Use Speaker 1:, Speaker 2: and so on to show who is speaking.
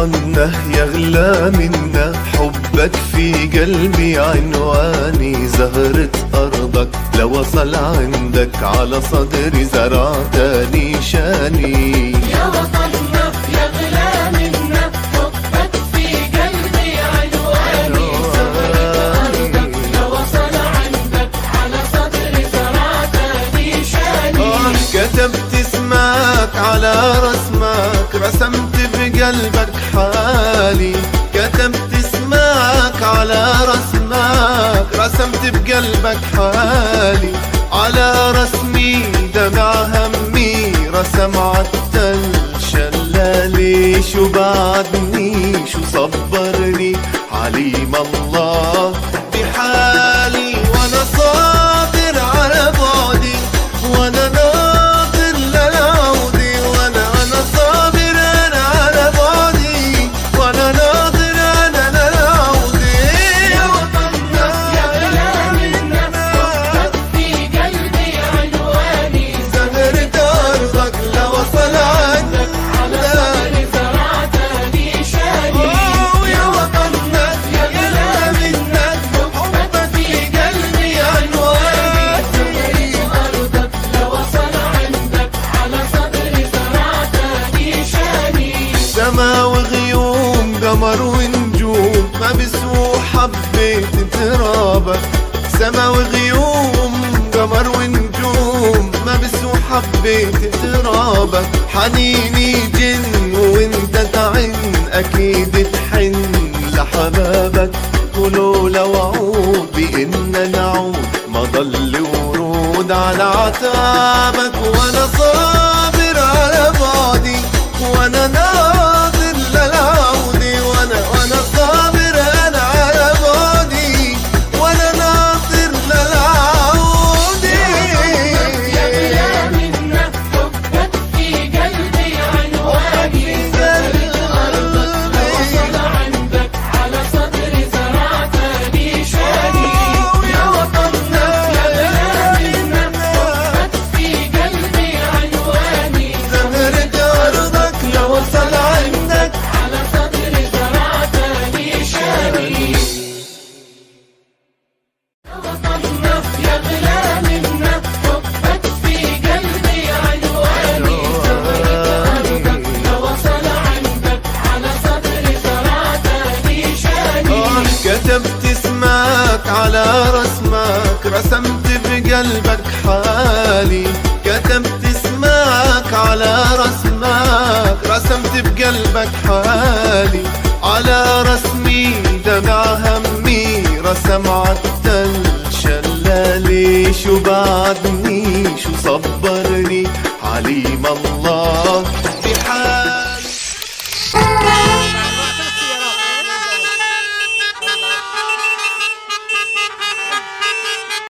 Speaker 1: وطننا يغلى منا، حبك في قلبي عنواني، زهرة أرضك لو وصل عندك على صدري زرعتني شاني.
Speaker 2: يا وطننا يغلى منا، حبك في قلبي عنواني، زهرة أرضك لو وصل عندك على صدري زرعتني شاني.
Speaker 1: كتبت اسمك على رسمك، رسمت بقلبك حالي، كتبت اسمك على رسمك، رسمت بقلبك حالي، على رسمي دمع همي رسم عالتل شلالي. شو بعدني شو صبرني عليم الله بحالي، وانا صابر على بعدي وانا ناظر للعودي، وانا صابر انا على بعدي وانا ناظر انا للعودي.
Speaker 2: يا وطننا يغلى منا، حبك في قلبي عنواني،
Speaker 1: زهرة أرضك لو وصل عندك
Speaker 2: على صدري زرعتني شاني.
Speaker 1: يا وطننا يغلى منك، حبك في قلبي عنواني،
Speaker 2: أرضك لو وصل عندك على صدري زرعتني شاني.
Speaker 1: سما وغيوم قمر ونجوم ما بسووا حبيت ترابك، سما وغيوم قمر ونجوم ما بسووا حبيت ترابك. حنيني جن وانت تعن اكيد تحن لحبابك، ولولا وعود بإننا نعود ما ضل ورود على عتابك. وانا صابر على بعدي وانا ناظر للعودي، وانا صابر انا على بعدي وانا ناظر للعودي.
Speaker 2: يغلى منا، حبك في قلبي عنواني، زهرة أرضك لو وصل عندك على صدري زرعتني شاني. يا وطننا يغلى منا، حبك في قلبي عنواني،
Speaker 1: زهرة أرضك لو وصل عندك
Speaker 2: على صدري زرعتني شاني. يا وطننا يغلى منا، حبك في قلبي عنواني، زهرة أرضك لو وصل عندك على صدري زرعتني شاني.
Speaker 1: كتبت اسمك على رسمك، رسمت بقلبك حالي، كتبت اسمك على رسمك، رسمت بقلبك حالي، على رسمي دمع همي رسم عالتل شلالي. شو بعدني شو صبرني عليم الله